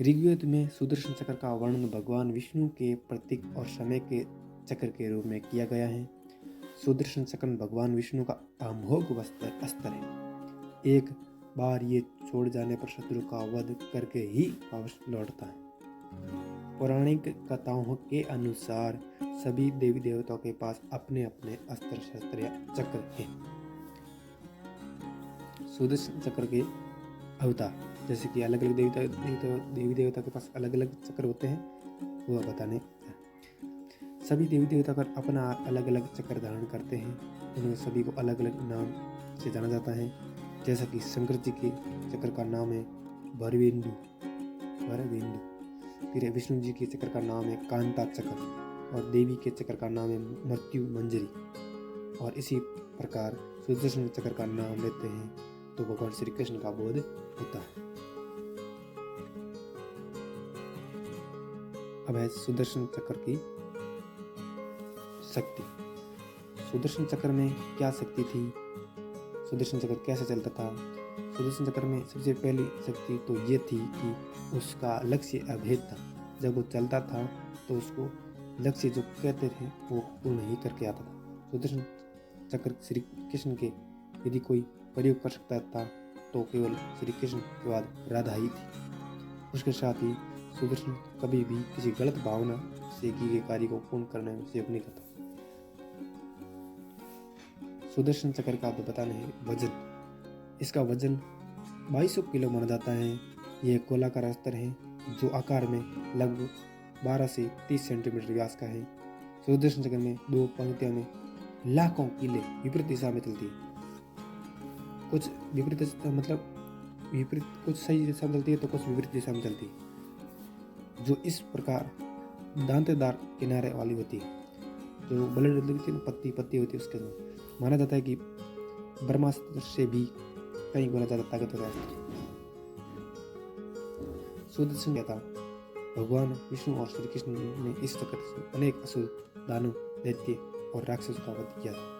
ऋग्वेद में सुदर्शन चक्र का वर्णन भगवान विष्णु के प्रतीक और समय के चक्र के रूप में किया गया है। सुदर्शन चक्र भगवान विष्णु का अमोघ अस्त्र है। एक बार ये छोड़ जाने पर शत्रु का वध करके ही वापस लौटता है। पौराणिक कथाओं के अनुसार सभी देवी देवताओं के पास अपने अपने अस्त्र शस्त्र या चक्र हैं। सुदर्शन चक्र के अवतार, जैसे कि अलग अलग देवी देवता के पास अलग अलग चक्र होते हैं, वो बताने सभी देवी देवता पर अपना अलग अलग चक्र धारण करते हैं। उन्हें सभी को अलग अलग नाम से जाना जाता है। जैसा कि शंकर जी के चक्र का नाम है भरवेंदु, फिर विष्णु जी के चक्र का नाम है कांता चक्र और देवी के चक्र का नाम है मृत्यु मंजरी। और इसी प्रकार सुदर्शन चक्र का नाम लेते हैं तो भगवान श्री कृष्ण का बोध होता है। अब है सुदर्शन चक्र की शक्ति। सुदर्शन चक्र में क्या शक्ति थी, सुदर्शन चक्र कैसे चलता था? सुदर्शन चक्र में सबसे पहली शक्ति तो ये थी कि उसका लक्ष्य अभेद था। जब वो चलता था तो उसको लक्ष्य जो कहते थे वो पूर्ण ही करके आता था। सुदर्शन चक्र श्री कृष्ण के यदि कोई प्रयोग कर सकता था तो केवल श्री कृष्ण के बाद राधा ही थी। उसके साथ ही सुदर्शन कभी भी किसी गलत भावना से किए गए कार्य को पूर्ण करने में सहयोग नहीं करता। सुदर्शन चक्र का तो बताना है वजन। इसका वजन 2200 किलो माना जाता है। यह गोलाकार अस्त्र है जो आकार में लगभग 12 से 30 सेंटीमीटर व्यास का है। सुदर्शन चक्र में 2 पंक्तियों में लाखों कीलें विपरीत दिशा में चलती है। कुछ विपरीत कुछ सही दिशा में चलती है तो कुछ विपरीत दिशा में चलती है, जो इस प्रकार दांतेदार किनारे वाली होती है। जो ब्लेड पत्ती होती है उसके अंदर माना जाता है कि ब्रह्मास्त्र से भी कई गुना ज्यादा ताकतवर है। सुदर्शन क्या था? भगवान विष्णु और श्री कृष्ण ने इस चक्र से अनेक असुर, दानव, दैत्य और राक्षसों का वध किया था।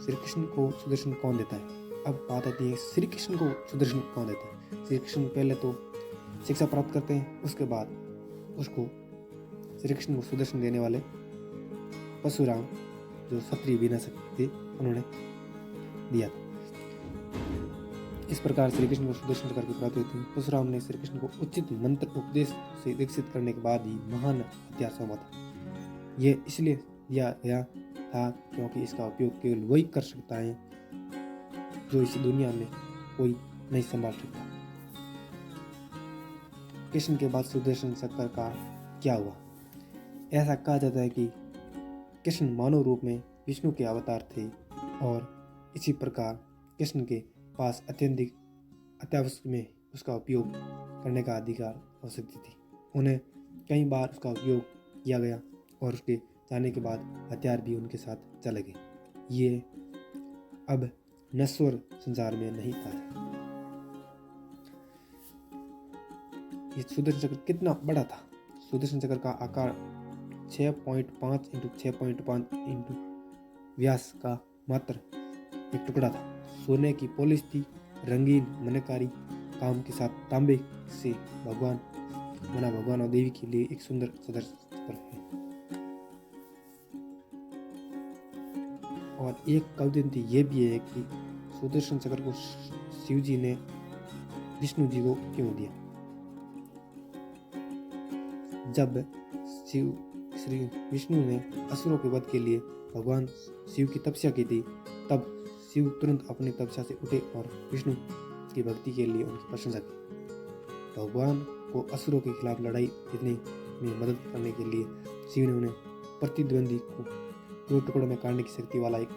श्री कृष्ण को सुदर्शन कौन देता है? अब बात आती है श्री कृष्ण को सुदर्शन कौन देता है। श्री कृष्ण पहले तो शिक्षा प्राप्त करते हैं, उसके बाद उसको श्री कृष्ण को सुदर्शन देने वाले परशुराम, जो क्षत्रिय विनाशक थे, उन्होंने दिया था। इस प्रकार श्री कृष्ण को सुदर्शन चक्र की प्राप्ति होती है। परशुराम ने श्री कृष्ण को उचित मंत्र उपदेश से दीक्षित करने के बाद ही महान हथियार सौंपा था। यह इसलिए दिया गया था क्योंकि इसका उपयोग केवल वही कर सकता है जो इस दुनिया में कोई नहीं संभाल सकता। कृष्ण के बाद सुदर्शन चक्र का क्या हुआ? ऐसा कहा जाता है कि कृष्ण मानव रूप में विष्णु के अवतार थे और इसी प्रकार कृष्ण के पास अत्यावश्यक में उसका उपयोग करने का अधिकार और शक्ति थी। उन्हें कई बार उसका उपयोग किया गया और उसके जाने के बाद हथियार भी उनके साथ चले गए। ये अब नश्वर संसार में नहीं था। ये सुदर्शन चक्र कितना बड़ा था? सुदर्शन चक्र का आकार 6.5 × 6.5 इंटू व्यास का मात्र एक टुकड़ा था। सोने की पॉलिश थी, रंगीन मीनाकारी काम के साथ तांबे से भगवान और देवी के लिए एक सुंदर सुदर्शन चक्र है। और एक किंवदंती ये भी है कि सुदर्शन चक्र को शिव जी ने विष्णु जी को क्यों दिया? जब श्री विष्णु ने असुरों के वध के लिए भगवान शिव की तपस्या की थी, तब शिव तुरंत अपनी तपस्या से उठे और विष्णु की भक्ति के लिए उनकी प्रशंसा की। भगवान को असुरों के खिलाफ लड़ाई जीतने में मदद करने के लिए शिव ने उन्हें प्रतिद्वंदी को 2 टुकड़ों में काटने की शक्ति वाला एक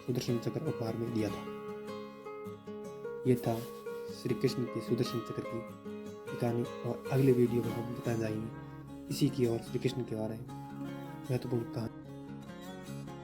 सुदर्शन चक्र उपहार में दिया था। यह था श्री कृष्ण के सुदर्शन चक्र की कहानी। और अगले वीडियो में हम बताए जाएंगे इसी की और श्री कृष्ण के बारे में महत्वपूर्ण कहानी।